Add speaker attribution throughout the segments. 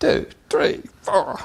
Speaker 1: 2, 3, 4.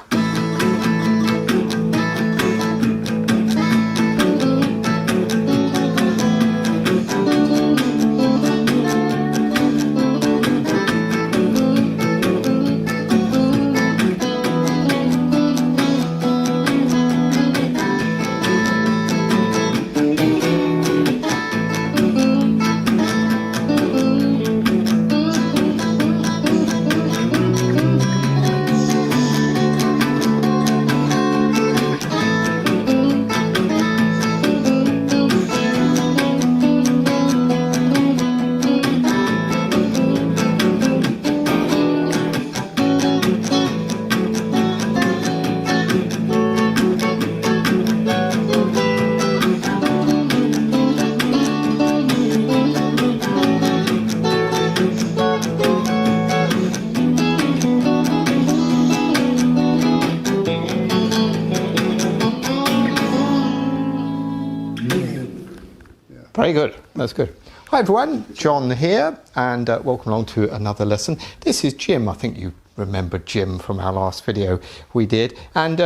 Speaker 1: Very good, that's good. Hi everyone, John here, and welcome along to another lesson. This is Jim. I think you remember Jim from our last video we did. And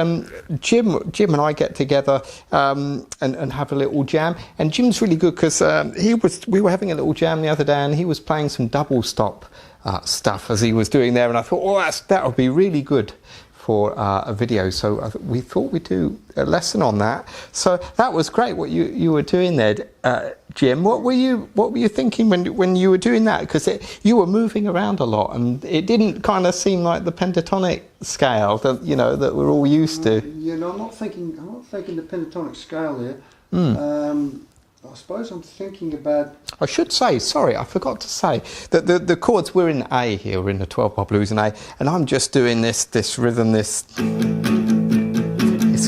Speaker 1: Jim and I get together and have a little jam. And Jim's really good because we were having a little jam the other day and he was playing some double stop stuff as he was doing there. And I thought, oh, that would be really good for a video, so we thought we'd do a lesson on that. So that was great what you were doing there, Jim. What were you thinking when you were doing that? Because you were moving around a lot, and it didn't kind of seem like the pentatonic scale that that we're all used to.
Speaker 2: I'm not thinking the pentatonic scale there. I suppose I'm thinking about...
Speaker 1: I should say, sorry, I forgot to say, that the chords, we're in A here, we're in the 12-bar blues in A, and I'm just doing this rhythm, it's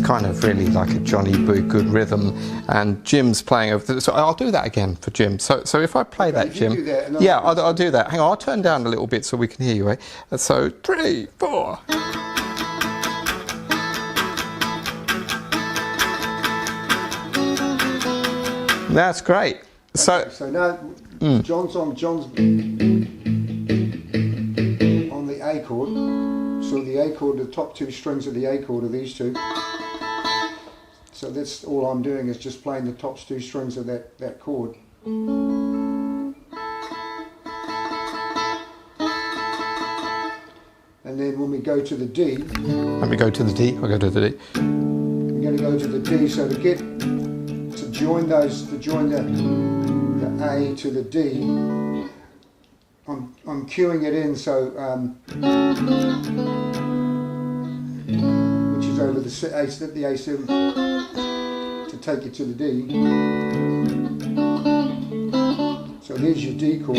Speaker 1: kind of really like a Johnny Boo good rhythm, and Jim's playing over, so I'll do that again for Jim. So if I play that, Jim...
Speaker 2: Do that,
Speaker 1: yeah, I'll do that. Hang on, I'll turn down a little bit so we can hear you, eh? So, 3, 4... That's great.
Speaker 2: So now John's on the A chord. So the A chord, the top two strings of the A chord are these two. So that's all I'm doing is just playing the top two strings of that chord. And then when we go to the D,
Speaker 1: let me go to the D. I'll go to the D.
Speaker 2: We're going to go to the D. So to join the A to the D, I'm cueing it in, so which is over the A7 to take you to the D. So there's your D chord.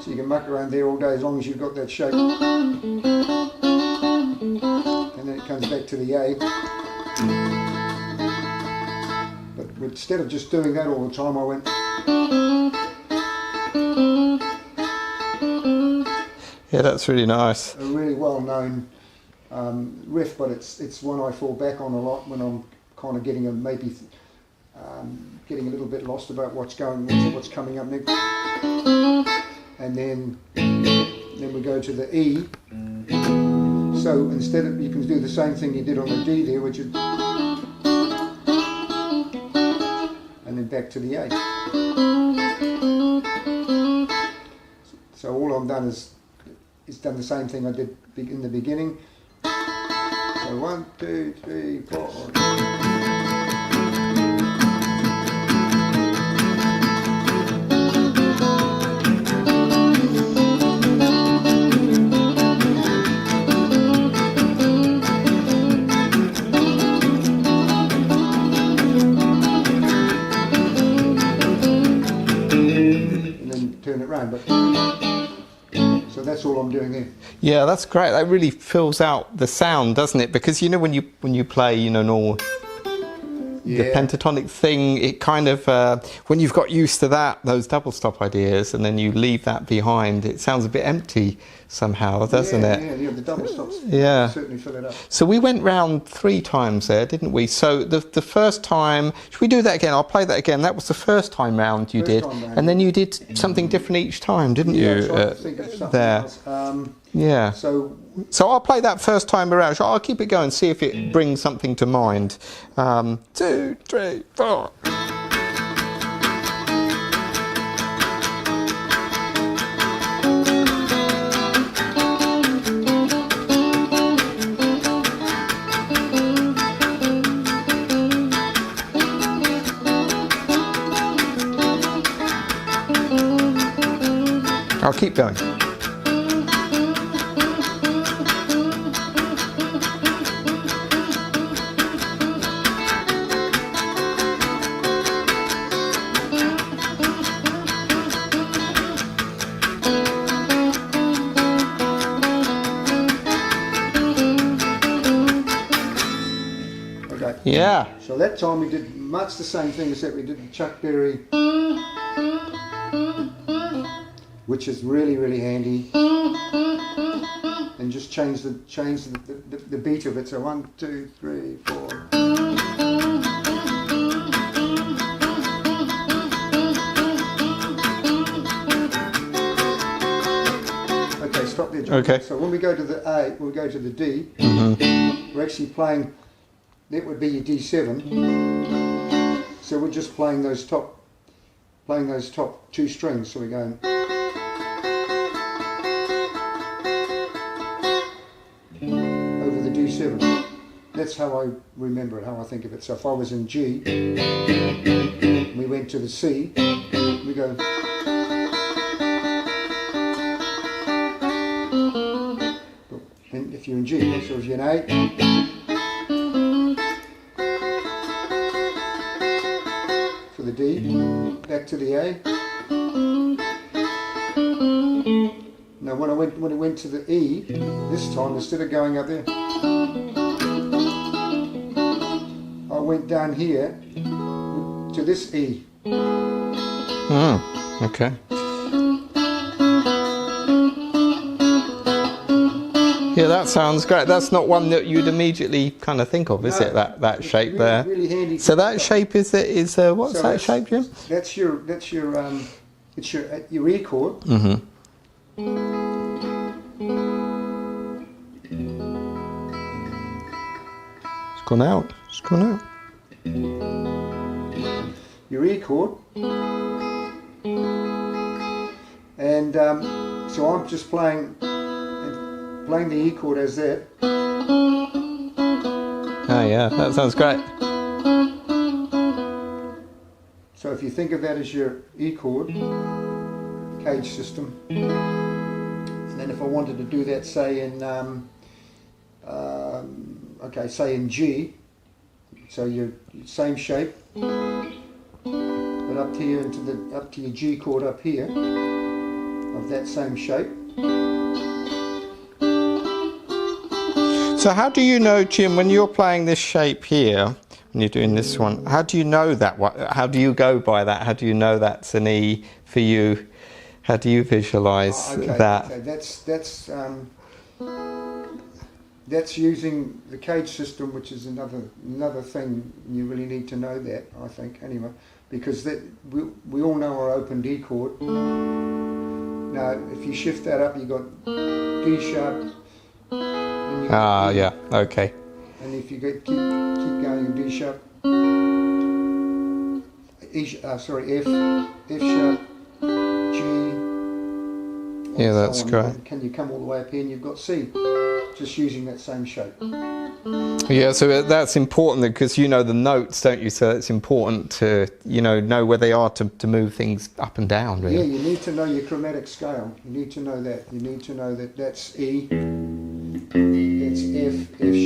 Speaker 2: So you can muck around there all day as long as you've got that shape. And then it comes back to the A. But instead of just doing that all the time, I went...
Speaker 1: Yeah, that's really nice.
Speaker 2: A really well-known riff, but it's one I fall back on a lot when I'm kind of getting a little bit lost about what's coming up next. And then we go to the E. So instead of, you can do the same thing you did on the D there, which is... and then back to the A. So all I've done is done the same thing I did in the beginning. So 1, 2, 3, 4. Turn it round, but so that's all I'm doing there.
Speaker 1: Yeah, that's great. That really fills out the sound, doesn't it? Because when you play normal,
Speaker 2: Yeah.
Speaker 1: pentatonic thing, it kind of, when you've got used to that, those double stop ideas, and then you leave that behind, it sounds a bit empty somehow, doesn't it?
Speaker 2: Yeah, the double stops certainly fill it up.
Speaker 1: So we went round 3 times there, didn't we? So the first time, should we do that again? I'll play that again. That was the first time round you did. And then you did something different each time, didn't you?
Speaker 2: I tried to think of something else.
Speaker 1: Yeah.
Speaker 2: So
Speaker 1: I'll play that first time around. So I'll keep it going, see if it brings something to mind. 2, 3, 4. I'll keep going.
Speaker 2: okay.
Speaker 1: Yeah.
Speaker 2: So that time we did much the same thing as that we did the Chuck Berry, which is really, really handy, and just change the beat of it. So 1, 2, 3, 4. Okay, stop there, John.
Speaker 1: Okay.
Speaker 2: So when we go to the A, we'll go to the D. We're actually playing. That would be your D7. So we're just playing those top 2 strings. So we're going. Over the D7. That's how I remember it, how I think of it. So if I was in G, we went to the C, we go. And if you're in G, so if you're in A, for the D, back to the A. Now when I went to the E, this time instead of going up there, I went down here to this E.
Speaker 1: Okay. Yeah, that sounds great. That's not one that you'd immediately kind of think of, is it? That shape
Speaker 2: really,
Speaker 1: there.
Speaker 2: Really handy.
Speaker 1: So that shape is what's
Speaker 2: So
Speaker 1: that shape, Jim?
Speaker 2: It's your E chord.
Speaker 1: Mm-hmm. It's gone out. It's gone out.
Speaker 2: Your E chord. And so I'm just playing the E chord as that.
Speaker 1: Oh yeah, that sounds great.
Speaker 2: So if you think of that as your E chord, cage system, and then if I wanted to do that, say in say in G, so your same shape, but up here up to your G chord up here of that same shape.
Speaker 1: So how do you know, Jim, when you're playing this shape here, when you're doing this one, how do you know that? How do you go by that? How do you know that's an E for you? How do you visualise that?
Speaker 2: Okay, that's using the cage system, which is another thing you really need to know that, I think, anyway, because we all know our open D chord. Now, if you shift that up, you got D sharp.
Speaker 1: Yeah, okay.
Speaker 2: And if you keep going in D sharp, F sharp, G.
Speaker 1: Yeah, that's
Speaker 2: so
Speaker 1: great.
Speaker 2: Can you come all the way up here and you've got C, just using that same shape.
Speaker 1: Yeah, so that's important because you know the notes, don't you? So it's important to know where they are to move things up and down. Really.
Speaker 2: Yeah, you need to know your chromatic scale. You need to know that. You need to know that that's E, that's F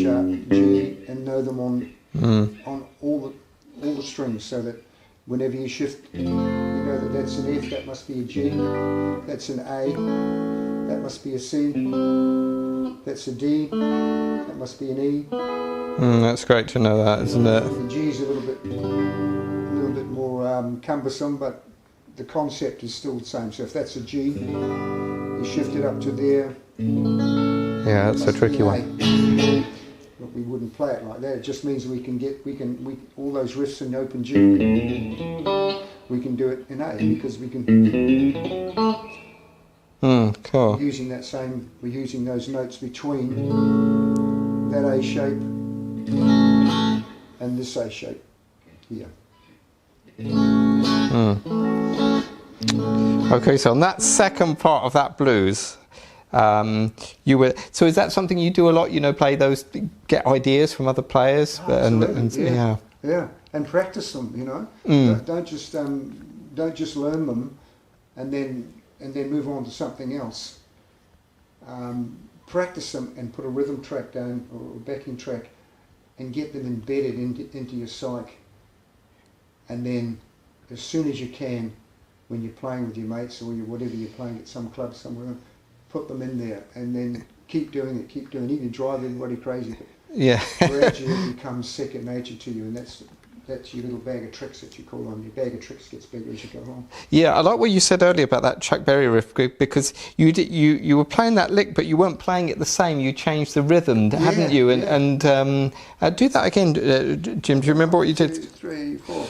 Speaker 2: sharp, G, and know them on all the strings, so that whenever you shift, you know that that's an F, that must be a G, that's an A, that must be a C, that's a D, that must be an E,
Speaker 1: That's great to know that, isn't it?
Speaker 2: The G is a little bit more cumbersome, but the concept is still the same. So if that's a G, you shift it up to there.
Speaker 1: Yeah, that's a tricky one.
Speaker 2: But we wouldn't play it like that. It just means we can all those riffs in the open G. We can do it in A because we can.
Speaker 1: Cool.
Speaker 2: We're using those notes between that A shape and this A shape here.
Speaker 1: Okay, so on that second part of that blues, so is that something you do a lot? You know, play those, get ideas from other players,
Speaker 2: yeah, and practice them. You know, don't just learn them and then move on to something else. Practice them and put a rhythm track down or a backing track, and get them embedded into your psyche. And then, as soon as you can, when you're playing with your mates or whatever you're playing at some club somewhere, put them in there, and then keep doing it. You can drive everybody crazy, but
Speaker 1: yeah.
Speaker 2: gradually it becomes second nature to you, and that's your little bag of tricks that you call on. Your bag of tricks gets bigger as you go on. Yeah,
Speaker 1: I like what you said earlier about that Chuck Berry riff, because you were playing that lick, but you weren't playing it the same. You changed the rhythm, hadn't you? And do that again, Jim. Do you remember what you did?
Speaker 2: 2, 3, 4.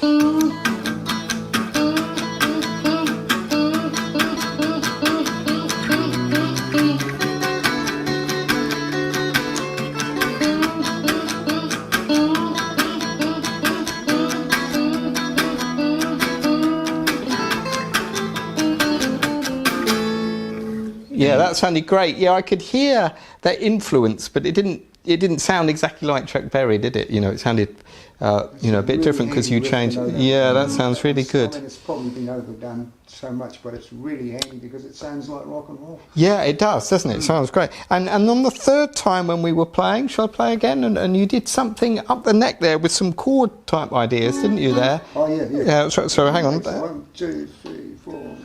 Speaker 1: Yeah, that sounded great. Yeah, I could hear that influence, but it didn't sound exactly like Chuck Berry, did it? You know, it sounded a bit really different because you changed. Yeah, that sounds really good.
Speaker 2: I mean, it's probably been overdone so much, but it's really handy because it sounds like rock and roll.
Speaker 1: Yeah, it does, doesn't it? It sounds great. And on the third time when we were playing, shall I play again? And you did something up the neck there with some chord type ideas, didn't you? There.
Speaker 2: Oh yeah.
Speaker 1: Yeah. So hang on.
Speaker 2: 1, 2, 3, 4.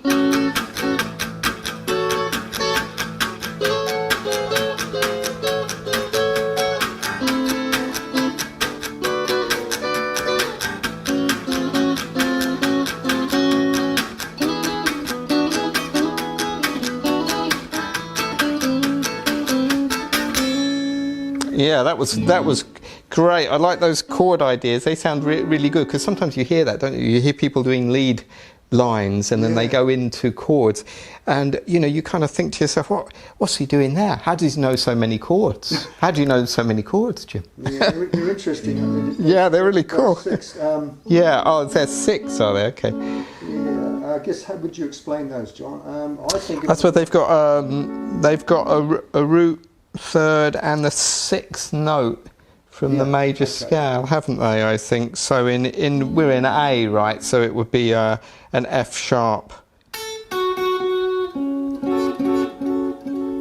Speaker 1: Yeah, that was great. I like those chord ideas. They sound really good, because sometimes you hear that, don't you? You hear people doing lead lines and then they go into chords, and you kind of think to yourself, what's he doing there? How does he know so many chords? How do you know so many chords, Jim?
Speaker 2: Yeah, they're interesting.
Speaker 1: Yeah, they're really cool.
Speaker 2: 6.
Speaker 1: Yeah, there's 6, are they? Okay.
Speaker 2: Yeah, I guess how would you explain those, John? I think
Speaker 1: that's what they've got. They've got a root third and the 6th note from the major scale, haven't they? I think so. We're in A, right? So it would be an F sharp.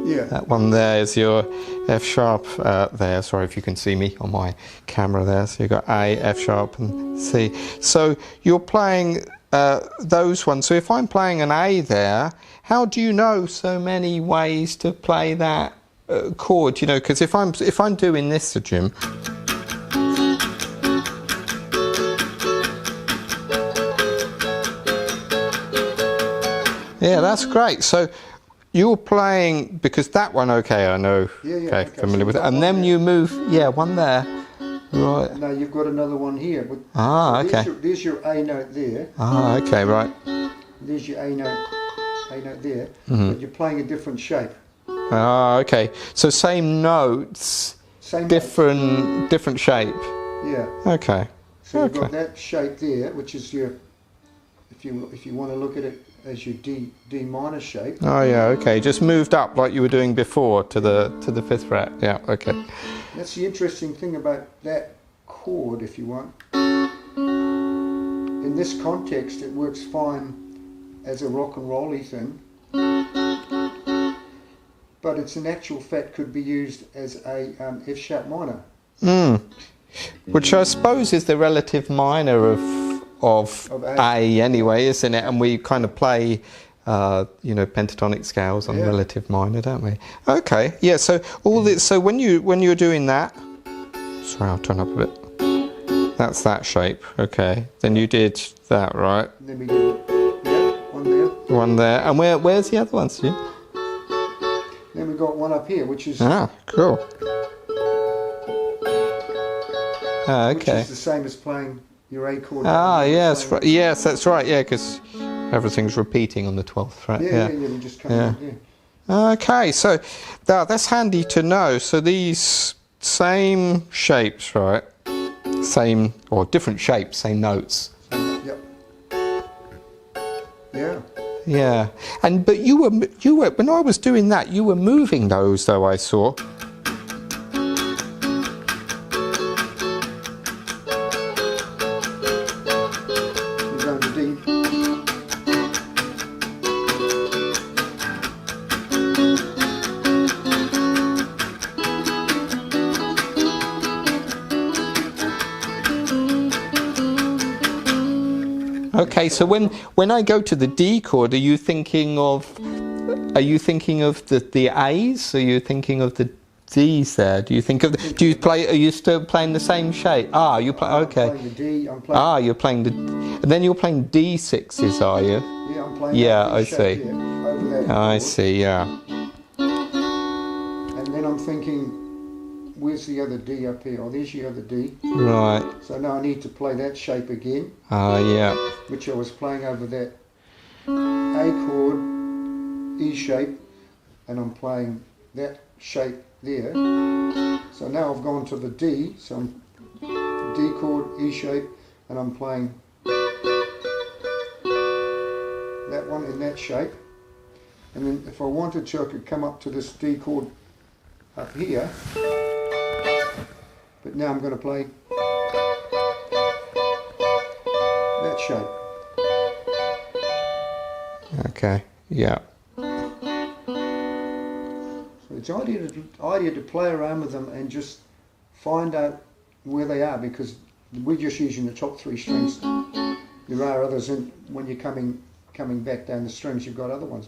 Speaker 2: Yeah.
Speaker 1: That one there is your F sharp there. Sorry if you can see me on my camera there. So you've got A, F sharp, and C. So you're playing those ones. So if I'm playing an A there, how do you know so many ways to play that chord? Because if I'm doing this, Jim. Yeah, that's great. So you're playing, because that one, okay, I know.
Speaker 2: Okay,
Speaker 1: familiar with it. And then you move, one there. Right.
Speaker 2: Now you've got another one here.
Speaker 1: Okay.
Speaker 2: There's your A note there.
Speaker 1: Okay, right.
Speaker 2: There's your A note there. But you're playing a different shape.
Speaker 1: Okay. So same notes, different shape.
Speaker 2: Yeah.
Speaker 1: Okay.
Speaker 2: So you've got that shape there, which is your, if you want to look at it as your D minor shape.
Speaker 1: Oh yeah. Okay. Just moved up like you were doing before to the 5th fret. Yeah. Okay.
Speaker 2: That's the interesting thing about that chord, if you want. In this context, it works fine as a rock and roll-y thing. But it's in actual fact could be used as a F sharp minor.
Speaker 1: Which I suppose is the relative minor of A anyway, isn't it? And we kind of play pentatonic scales on relative minor, don't we? Okay, yeah. So all this. So when you're doing that, Sorry, I'll turn up a bit. That's that shape. Okay. Then you did that, right?
Speaker 2: And then we did, yeah, one there.
Speaker 1: One there. And where's the other ones? Yeah?
Speaker 2: Then we got one up here, which is
Speaker 1: Cool. Okay.
Speaker 2: which is the same as playing your A chord.
Speaker 1: Yes, yes, that's right. Yeah, because everything's repeating on the 12th fret.
Speaker 2: Yeah, we just come in, yeah.
Speaker 1: Okay, so that's handy to know. So these same shapes, right? Same or different shapes, same notes.
Speaker 2: Yep. Yeah.
Speaker 1: Yeah, but you were when I was doing that, you were moving those though. I saw.
Speaker 2: You're going to D.
Speaker 1: Okay, so when I go to the D chord, are you thinking of the A's? Are you thinking of the D's there? Do you think of are you still playing the same shape? You play okay.
Speaker 2: I'm playing the D. I'm playing.
Speaker 1: You're playing and then you're playing D6s, are you?
Speaker 2: Yeah, I'm playing.
Speaker 1: Yeah, I
Speaker 2: shape
Speaker 1: see.
Speaker 2: here, over that
Speaker 1: I
Speaker 2: chord.
Speaker 1: see. Yeah.
Speaker 2: And then I'm thinking, where's the other D up here? Oh, there's the other D.
Speaker 1: Right.
Speaker 2: So now I need to play that shape again,
Speaker 1: Yeah.
Speaker 2: which I was playing over that A chord, E shape, and I'm playing that shape there. So now I've gone to the D, so I'm D chord, E shape, and I'm playing that one in that shape. And then if I wanted to, I could come up to this D chord up here. But now I'm going to play that shape.
Speaker 1: Okay. Yeah.
Speaker 2: So it's idea to play around with them and just find out where they are, because we're just using the top three strings. There are others, and when you're coming back down the strings, you've got other ones.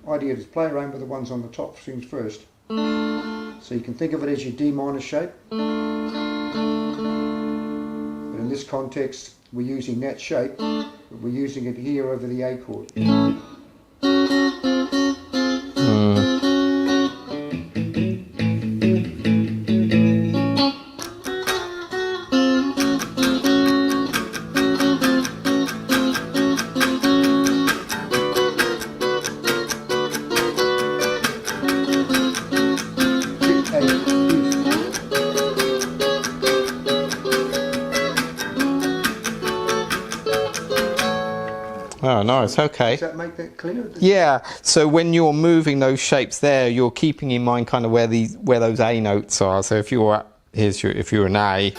Speaker 2: Idea is play around with the ones on the top strings first. So you can think of it as your D minor shape. But in this context, we're using that shape, but we're using it here over the A chord.
Speaker 1: Oh, nice. Okay.
Speaker 2: Does that make that clear?
Speaker 1: Yeah. So when you're moving those shapes there, you're keeping in mind kind of where those A notes are. So if you're an A,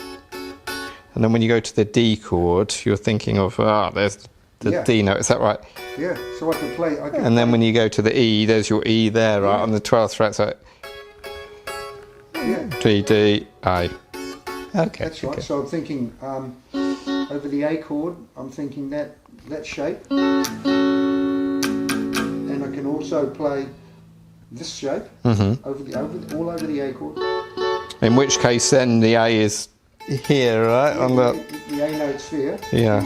Speaker 1: and then when you go to the D chord, you're thinking of there's the D note. Is that right?
Speaker 2: Yeah. So I can play.
Speaker 1: And then when you go to the E, there's your E there, right, on the 12th fret. So G, D, A. Okay.
Speaker 2: That's right. So I'm thinking over the A chord, I'm thinking that shape, and I can also play this shape all over the A chord.
Speaker 1: In which case, then the A is here, right?
Speaker 2: Yeah,
Speaker 1: on the
Speaker 2: A note's there.
Speaker 1: Yeah.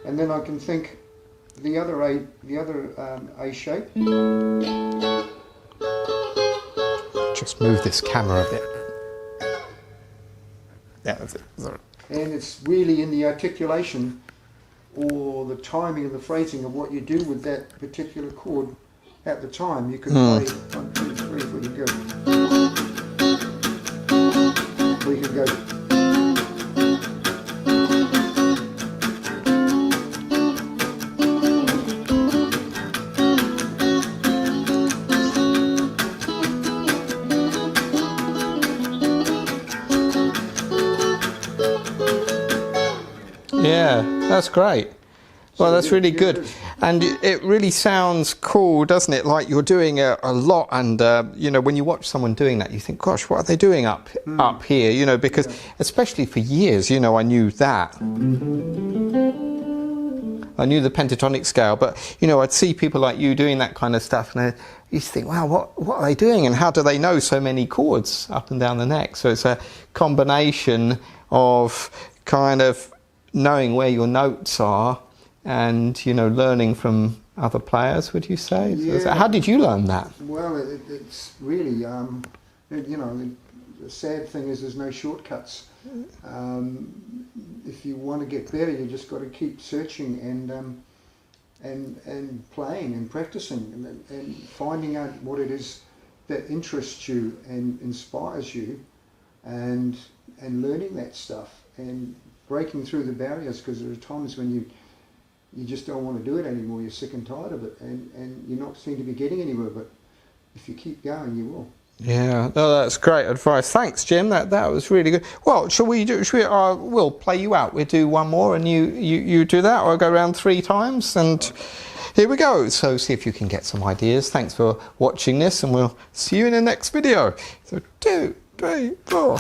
Speaker 2: And then I can think the other A shape.
Speaker 1: Just move this camera a bit. Yeah, that's it. Sorry.
Speaker 2: And it's really in the articulation or the timing and the phrasing of what you do with that particular chord at the time. You can play 1, 2, 3, where you go. Or you can go.
Speaker 1: Yeah, that's great. Well, that's really good. And it really sounds cool, doesn't it? Like you're doing a lot, and you know, when you watch someone doing that, you think, gosh, what are they doing up here? You know, because especially for years, you know, I knew that. I knew the pentatonic scale, but you know, I'd see people like you doing that kind of stuff, and I used to think, wow, what are they doing, and how do they know so many chords up and down the neck? So it's a combination of kind of knowing where your notes are, and you know, learning from other players. Would you say?
Speaker 2: Yeah.
Speaker 1: So how did you learn that?
Speaker 2: Well, it's really, you know, the sad thing is there's no shortcuts. If you want to get better, you just got to keep searching and playing and practicing and finding out what it is that interests you and inspires you, and learning that stuff and breaking through the barriers, because there are times when you just don't want to do it anymore. You're sick and tired of it, and you're not seem to be getting anywhere. But if you keep going, you will.
Speaker 1: Yeah, no, that's great advice. Thanks, Jim. That was really good. Well, shall we do? We'll play you out. We'll do one more, and you do that, or I'll go around 3 times, and here we go. So see if you can get some ideas. Thanks for watching this, and we'll see you in the next video. So 2, 3, 4.